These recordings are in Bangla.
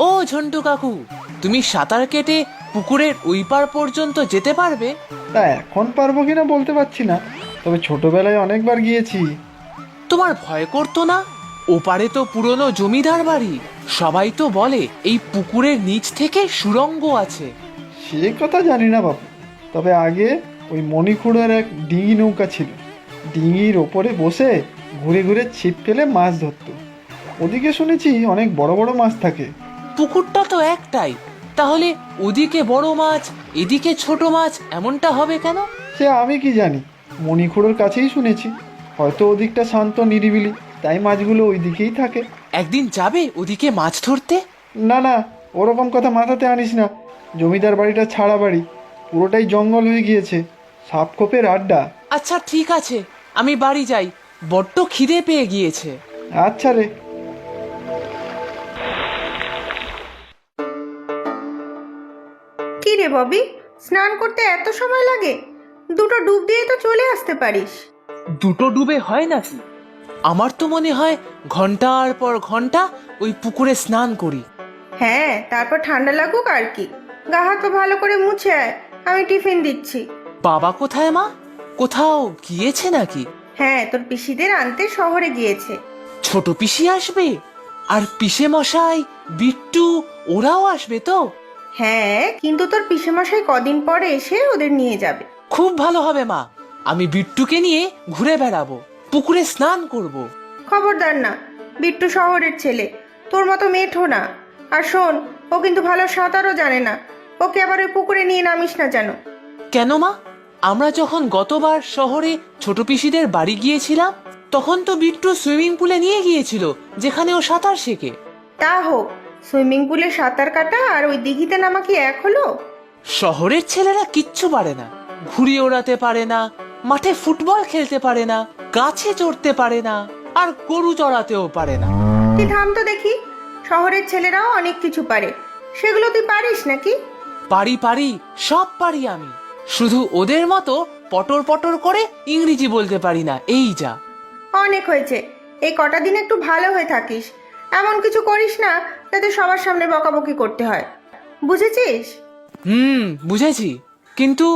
ও ঝন্টু কাকু, তুমি সাঁতার কেটে পুকুরের ওই পার পর্যন্ত যেতে পারবে? তা এখন পারবো কিনা বলতে পারছি না, তবে ছোটবেলায় অনেকবার গিয়েছি। তোমার ভয় করতো না? ওপারে তো পুরনো জমিদার বাড়ি, সবাই তো বলে এই পুকুরের নিচ থেকে সুড়ঙ্গ আছে। সে কথা জানি না বাবু, তবে আগে ওই মণিখুড়ের এক ডিঙি নৌকা ছিল। ডিঙির ওপরে বসে ঘুরে ঘুরে ছিপ ফেলে মাছ ধরতো। ওদিকে শুনেছি অনেক বড় বড় মাছ থাকে। পুকুরটা তো একটাই, তাহলে ওদিকে বড় মাছ এদিকে ছোট মাছ এমনটা হবে কেন? সে আমি কি জানি, মণিখুড়োর কাছেই শুনেছি। হয়তো ওদিকটা শান্ত নিরিবিলি, তাই মাছগুলো ওই দিকেই থাকে। একদিন যাবে ওদিকে মাছ ধরতে? না না, ওরকম কথা মাথাতে আনিস না। জমিদার বাড়িটা ছাড়া বাড়ি, পুরোটাই জঙ্গল হয়ে গিয়েছে, সাপখোপের আড্ডা। আচ্ছা ঠিক আছে, আমি বাড়ি যাই, বড্ড খিদে পেয়ে গিয়েছে। আচ্ছা রে। কি রে ববি, স্নান করতে এত সময় লাগে? দুটো ডুব দিয়ে তো চলে আসতে পারিস। দুটো ডুবে হয় নাকি? আমার তো মনে হয় ঘন্টার পর ঘন্টা ওই পুকুরে স্নান করি। হ্যাঁ, তারপর ঠান্ডা লাগুক আর কি। গা হাত পা ভালো করে মুছে আয়, আমি টিফিন দিচ্ছি। বাবা কোথায় মা? কোথাও গিয়েছে নাকি? হ্যাঁ, তোর পিসিদের আনতে শহরে গিয়েছে। ছোট পিসি আসবে? আর পিসে মশাই, বিট্টু, ওরাও আসবে তো? হ্যাঁ, কিন্তু তোর পিসেমশাই কদিন পরে এসে ওদের নিয়ে যাবে। খুব ভালো হবে মা, আমি বিট্টুকে নিয়ে ঘুরে বেড়াবো, পুকুরে স্নান করব। খবরদার না, বিট্টু শহরের ছেলে, তোর মতো মেঠো না। আর শোন, ও কিন্তু ভালো সাঁতারও জানে না, ওকে আবার ওই পুকুরে নিয়ে নামিস না যেন। কেন মা? আমরা যখন গতবার শহরে ছোট পিসিদের বাড়ি গিয়েছিলাম, তখন তো বিট্টু সুইমিং পুলে নিয়ে গিয়েছিল, যেখানে ও সাঁতার শেখে। তা হোক, সুইমিং পুলে সাঁতার কাটা আর ওই দিঘিতে নামা কি এক হলো? শহরের ছেলেরা কিচ্ছু পারে না, ঘুড়ি ওড়াতে পারে না, মাঠে ফুটবল খেলতে পারে না, গাছে চড়তে পারে না, আর গরু চড়াতেও পারে না। তুই থাম তো দেখি, শহরের ছেলেরাও অনেক কিছু পারে, সেগুলো তুই পারিস নাকি? পারি পারি, সব পারি আমি, শুধু ওদের মতো পটর পটর করে ইংরেজি বলতে পারি না, এই যা। অনেক হয়েছে, এই কটা দিন একটু ভালো হয়ে থাকিস। এমন কিছু করিস না যাতে সবার সামনে বকাবকি করতে হয়, বুঝেছিস? বুঝেছি, কিন্তু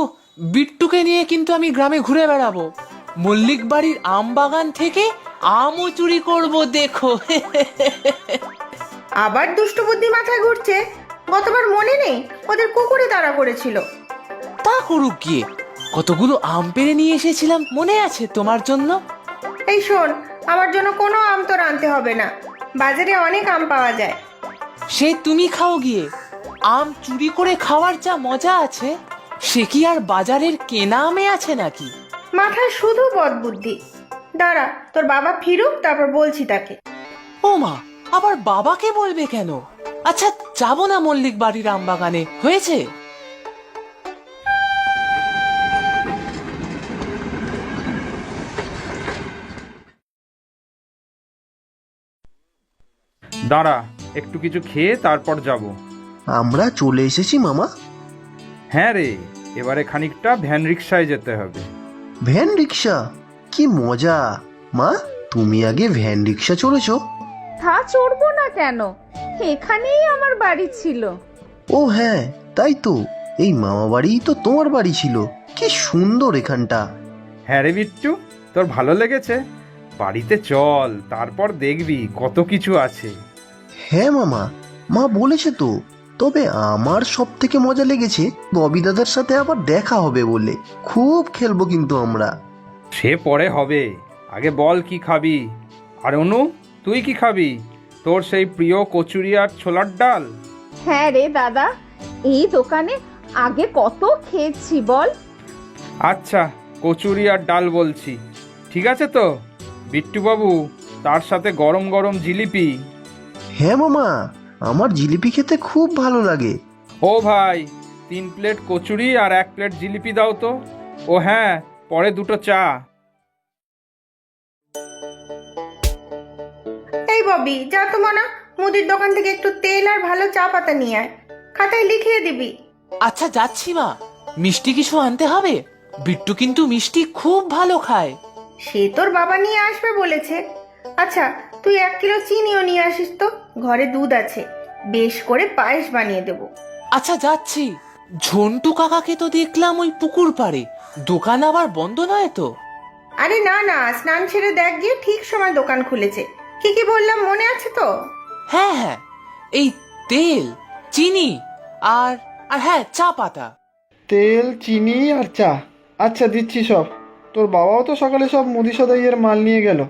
বিট্টুকে নিয়ে কিন্তু আমি গ্রামে ঘুরে বেড়াবো, মল্লিক বাড়ির আম বাগান থেকে আমও চুরি করবো, দেখো। আবার দুষ্টু বুদ্ধি মাথায় ঘুরছে? গতবার মনে নেই ওদের কুকুরে তাড়া করেছিল? তা করুক গিয়ে, কতগুলো আম পেড়ে নিয়ে এসেছিলাম, মনে আছে তোমার জন্য? এই শোন, আমার জন্য কোনো আম তোর আনতে হবে না, বাজারে অনেক আম পাওয়া যায়। সে তুমি খাও গিয়ে, আম চুরি করে খাওয়ার যা মজা আছে, সে কি আর বাজারের কেনা আমে আছে নাকি? মাথায় শুধু বদবুদ্ধি। দাঁড়া, তোর বাবা ফিরুক, তারপর বলছি তাকে। ও মা, আবার বাবাকে বলবে কেন? আচ্ছা, যাবো না মল্লিক বাড়ির আম বাগানে, হয়েছে? দাঁড়া, একটু কিছু খেয়ে তারপর যাব। আমরা চলে এসেছি মামা। হ্যাঁ রে, এবারে খানিকটা ভ্যান রিক্সায় যেতে হবে। Van rickshaw? কি মজা! মা, তুমি আগে ভ্যান রিক্সা চড়েছো? তা চড়বো না কেন, এখানেই আমার বাড়ি ছিল। ও হ্যাঁ, তাই তো, এই মামা বাড়িই তো তোমার বাড়ি ছিল। কি সুন্দর এখানটা! হ্যাঁ রে বিট্টু, তোর ভালো লেগেছে? বাড়িতে চল, তারপর দেখবি কত কিছু আছে। হ্যাঁ মামা, মা বলেছে তো। তবে আমার সব থেকে মজা লেগেছে ববি দাদার সাথে আবার দেখা হবে বলে। খুব খেলবো কিন্তু আমরা। সে পরে হবে, আগে বল কি খাবি? আর অনু, তুই কি খাবি? তোর সেই প্রিয় কচুরি আর ছোলার ডাল? হ্যাঁ রে দাদা, এই দোকানে আগে কত খেয়েছি বল। আচ্ছা, কচুরি আর ডাল বলছি, ঠিক আছে তো? বিট্টু বাবু, তার সাথে গরম গরম জিলিপি। হ্যাঁ মামা, আমার জিলিপি খেতে খুব ভালো লাগে। ও ভাই, 3 প্লেট কচুরি আর 1 প্লেট জিলিপি দাও তো। ও হ্যাঁ, পরে 2টো চা। এই ববি, যা তো মনা, মুদির দোকান থেকে একটু তেল আর ভালো চা পাতা নিয়ে আয়, খাতায় লিখিয়ে দিবি। আচ্ছা যাচ্ছি মা, মিষ্টি কিছু আনতে হবে, বিট্টু কিন্তু মিষ্টি খুব ভালো খায়। সে তোর বাবা নিয়ে আসবে বলেছে। আচ্ছা, তুই 1 কিলো চিনিও নিয়ে আসিস তো, ঘরে দুধ আছে, বেশ করে পায়েস বানিয়ে দেবো। আচ্ছা যাচ্ছি। ঝন্টু কাকাকে তো দেখলাম ওই পুকুর পাড়ে, দোকান আবার বন্ধ নয় তো? আরে না না, স্নান ছেড়ে দেখ গিয়ে ঠিক সময় দোকান খুলেছে। কি কি বললাম মনে আছে তো? হ্যাঁ হ্যাঁ, এই তেল, চিনি আর আর হ্যাঁ চা পাতা। তেল, চিনি আর চা। আচ্ছা দিচ্ছি সব। তোর বাবাও তো সকালে সব মুদি সদাইয়ের মাল নিয়ে গেল।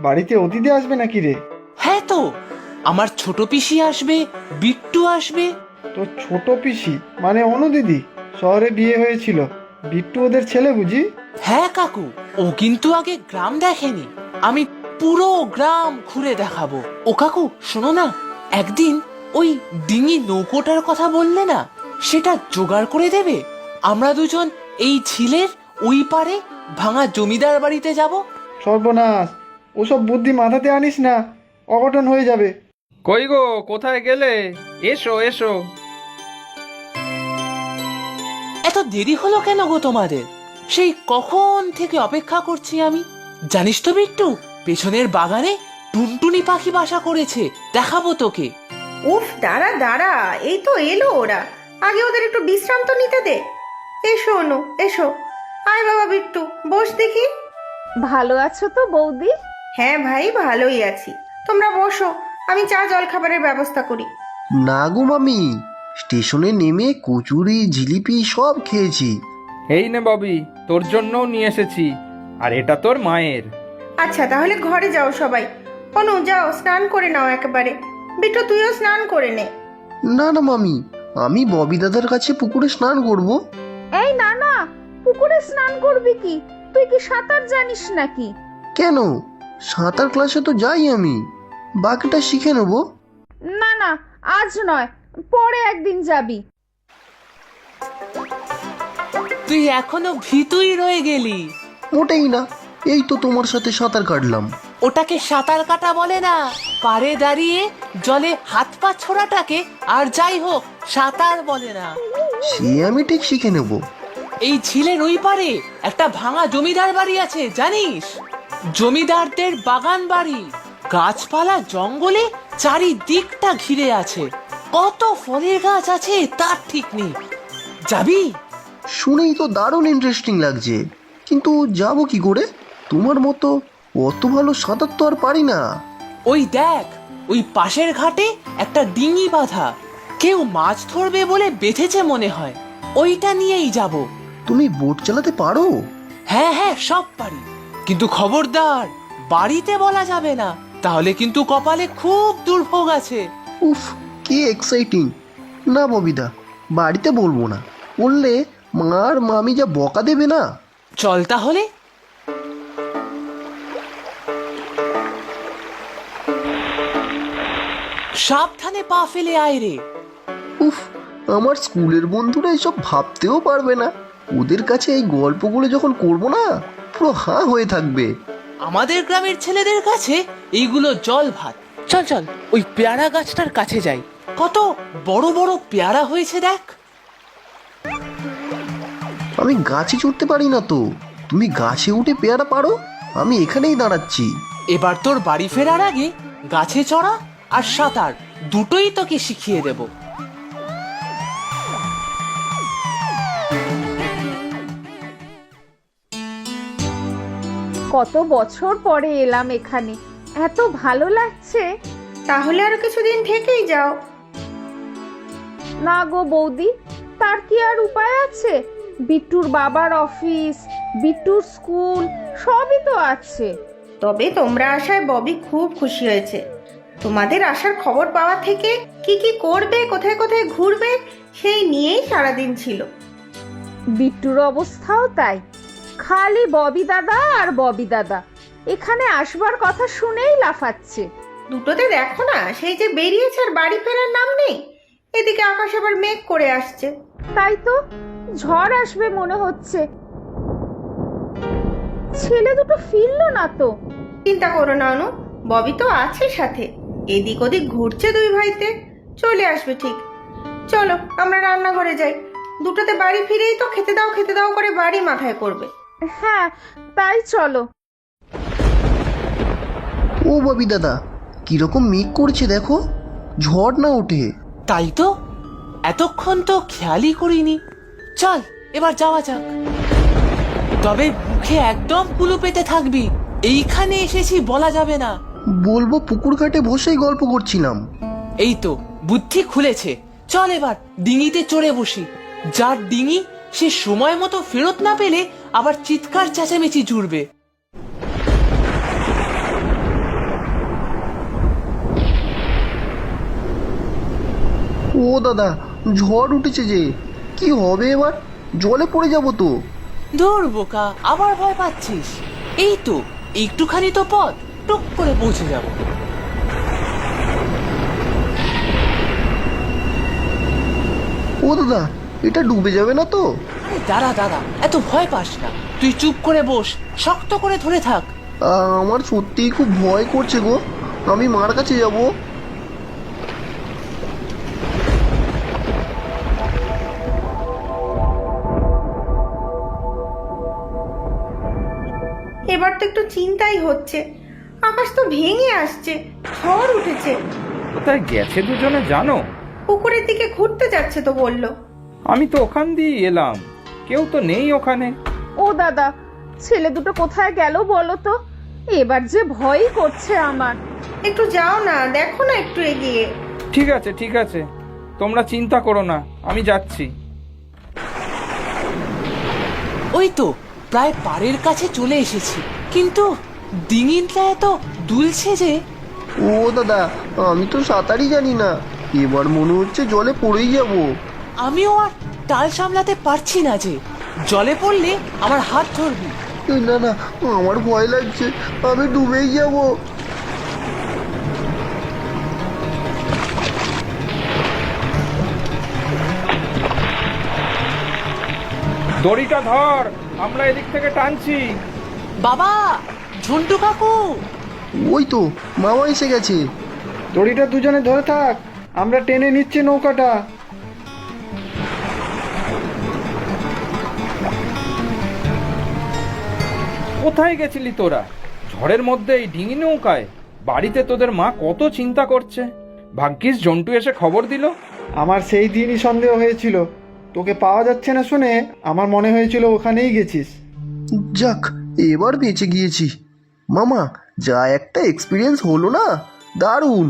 বাড়িতে অতিথি আসবে নাকি রে? হ্যাঁ তো, আমার ছোট পিসি আসবে, বিট্টু আসবে। তোর ছোট পিসি মানে অনু দিদি? শহরে বিয়ে হয়েছিল, বিট্টু ওদের ছেলে বুঝি? হ্যাঁ কাকু, ও কিন্তু আগে গ্রাম দেখেনি, আমি পুরো গ্রাম ঘুরে দেখাবো। ও কাকু শোনো না, একদিন ওই ডিঙি নৌকোটার কথা বললে না, সেটা জোগাড় করে দেবে? আমরা দুজন এই ঝিলের ওই পারে ভাঙা জমিদার বাড়িতে যাব। সর্বনাশ, ওসব বুদ্ধি মাথাতে আনিস না, অঘটন হয়ে যাবে। কই গো, কোথায় গেলে? এসো এসো। এত দেরি হলো কেন গো তোমাদের? সেই কখন থেকে অপেক্ষা করছি আমি। জানিস তো বিট্টু, পেছনের বাগানে টুনটুনি পাখি বাসা করেছে, দেখাবো তোকে। উফ, দাঁড়া দাঁড়া, এই তো এলো ওরা। আগে ওদের একটু বিশ্রাম তো নিতে দে। এসো অনু, এসো। আয় বাবা বিট্টু, বস দেখি। ভালো আছো তো বৌদি? হ্যাঁ ভাই, ভালোই আছি। তোমরা বসো, আমি চা জল খাবারের ব্যবস্থা করি। না গো মামি, স্টেশনে নেমে কচুরি জিলিপি সব খেয়েছি। এই নে ববি, তোর জন্যও নিয়ে এসেছি, আর এটা তোর মায়ের। আচ্ছা তাহলে ঘরে যাও সবাই। অনু যাও, স্নান করে নাও একেবারে। বিট্টু তুইও স্নান করে নে। না না মামি, আমি ববি দাদার কাছে পুকুরে স্নান করব। এই না না, পুকুরে স্নান করবি কি? তুই কি সাঁতার জানিস নাকি? কেন, সাঁতার ক্লাসে তো যাই আমি, বাকিটা শিখে নেব। না না, আজ নয়, পরে একদিন যাবি। তুই এখনো ভীতুই রয়ে গেলি। মোটেই না, এই তো তোমার সাথে সাঁতার কাটলাম। ওটাকে সাঁতার কাটা বলে না, পাড়ে দাঁড়িয়ে জলে হাত পা ছোড়াটাকে আর যাই হোক সাঁতার বলে না। সে আমি ঠিক শিখে নেব। এই ঝিলের ওই পারে একটা ভাঙা জমিদার বাড়ি আছে, জানিস? জমিদারদের বাগান বাড়ি, গাছপালা জঙ্গলে চারিদিকটা ঘিরে আছে। কত ফলের গাছ আছে তার ঠিক নেই। যাবি? শুনেই তো দারুণ ইন্টারেস্টিং লাগছে, কিন্তু যাব কি করে? তোমার মতো অত ভালো সাঁতার তো আর পারি না। ওই দেখ, ওই পাশের ঘাটে একটা ডিঙি বাঁধা, কেউ মাছ ধরবে বলে বেঁধেছে মনে হয়, ওইটা নিয়েই যাব। তুমি বোট চালাতে পারো? হ্যাঁ হ্যাঁ, সব পারি, কিন্তু খবরদার বাড়িতে বলা যাবে না, তাহলে কিন্তু কপালে খুব দুর্ভোগ আছে। উফ, কি এক্সাইটিং! না ববিদা, বাড়িতে বলবো না, বললে মা আর মামি যা বকা দেবে না। চল তাহলে। সাবধানে পা ফেলে আয় রে। উফ, আমার স্কুলের বন্ধুরা এসব ভাবতেও পারবে না। ওদের কাছে এই গল্পগুলো যখন করব না, পুরো হাঁ হয়ে থাকবে। আমাদের গ্রামের ছেলেদের কাছে এইগুলো জল ভাত। চল চল, ওই পেয়ারা গাছটার কাছে যাই, কত বড় বড় পেয়ারা হয়েছে দেখ। আমি গাছে চড়তে পারি না তো, তুমি গাছে উঠে পেয়ারা পারো, আমি এখানেই দাঁড়াচ্ছি। এবার তোর বাড়ি ফেরার আগে গাছে চড়া আর সাঁতার দুটোই তোকে শিখিয়ে দেব। কত বছর পরে এলাম এখানে, এত ভালো লাগছে। তাহলে আরো কিছুদিন থেকেই যাও। না গো বৌদি, তার কি আর উপায় আছে? বিট্টুর বাবার অফিস, বিট্টুর স্কুল সবই তো আছে। তবে তোমরা আসায় ববি খুব খুশি হয়েছে। তোমাদের আসার খবর পাওয়া থেকে কি কি করবে, কোথায় কোথায় ঘুরবে, সেই নিয়েই সারাদিন ছিল। বিট্টুর অবস্থাও তাই, খালি ববি দাদা আর ববি দাদা। এখানে আসবার কথা শুনেই লাফাচ্ছে। দুটোতে দেখো না, সেই যে বেরিয়েছে আর বাড়ি ফেরার নাম নেই। এদিকে আকাশ আবার মেঘ করে আসছে। তাই তো, ঝড় আসবে মনে হচ্ছে। ছেলে দুটো ফিরলো না তো। চিন্তা করো না অনু, ববি তো আছে সাথে। এদিক ওদিক ঘুরছে দুই ভাইতে, চলে আসবে ঠিক। চলো আমরা রান্নাঘরে যাই। দুটোতে বাড়ি ফিরেই তো খেতে দাও করে বাড়ি মাথায় করবে। হ্যাঁ, তাই চলো। ও ববি দাদা, কিরকম মেঘ করছে দেখো। ঝড় না ওঠে। তাই তো, এতক্ষণ তো খেয়ালই করিনি। চল এবার যাওয়া যাক। তবে মুখে একদম কুলু পেতে থাকবি, এইখানে এসেছি বলা যাবে না। বলবো পুকুর ঘাটে বসেই গল্প করছিলাম। এই তো বুদ্ধি খুলেছে। চল এবার ডিঙিতে চড়ে বসি। যার ডিঙি সে সময় মতো ফেরত না পেলে আবার চিৎকার চেঁচামেচি জুড়বে। ও দাদা, ঝড় উঠেছে যে, কি হবে এবার? জলে পড়ে যাব তো। ধুর বোকা, আবার ভয় পাচ্ছিস? এই তো একটুখানি তো পথ, টুক করে পৌঁছে যাব। ও দাদা, এটা ডুবে যাবে না তো? আরে দাঁড়া দাঁড়া, এত ভয় পাস না। তুই চুপ করে বস, শক্ত করে ধরে থাক। আমার সত্যিই খুব ভয় করছে গো। আমি মার কাছে যাব। এবার তো একটু চিন্তাই হচ্ছে। আকাশ তো ভেঙে আসছে, ঝড় উঠেছে। কোথায় গেছে দুজনে জানো? পুকুরের দিকে ঘুরতে যাচ্ছে তো বললো। আমি তো ওখান দিয়ে এলাম, কেউ তো নেই ওখানে। ও দাদা, ছেলে দুটো কোথায় গেল বলো তো? এবার যে ভয়ই করছে আমার। একটু যাও না, দেখো না একটু এগিয়ে। ঠিক আছে ঠিক আছে, তোমরা চিন্তা করো না, আমি যাচ্ছি। ওই তো প্রায় পাড়ের কাছে চলে এসেছি, কিন্তু ডিঙিটা এত দুলছে যে। ও দাদা, আমি তো সাঁতারই জানি না। এবার মনে হচ্ছে জলে পড়েই যাব। আমিও আর টাল সামলাতে পারছি না যে। জলে পড়লে আমার হাত ধরবি। না না, আমার ভয় লাগছে, আমি ডুবেই যাব। দড়িটা ধর, আমরা এদিক থেকে টানছি। বাবা, ঝন্টু কাকু। ওই তো মামা এসে গেছে। দড়িটা দুজনে ধরে থাক, আমরা টেনে নিচ্ছি নৌকাটা। কোথায় গেছিলি তোরা? ঝড়ের মধ্যে এই ডিঙি নৌকায়? বাড়িতে তোদের মা কত চিন্তা করছে। ভাগ্যিস জন্টু এসে খবর দিল। আমার সেই দিনই সন্দেহ হয়েছিল, তোকে পাওয়া যাচ্ছে না শুনে আমার মনে হয়েছিল ওখানেই গেছিস। যাক, এবার বেঁচে গিয়েছি। মামা, যা একটা এক্সপিরিয়েন্স হলো না, দারুণ।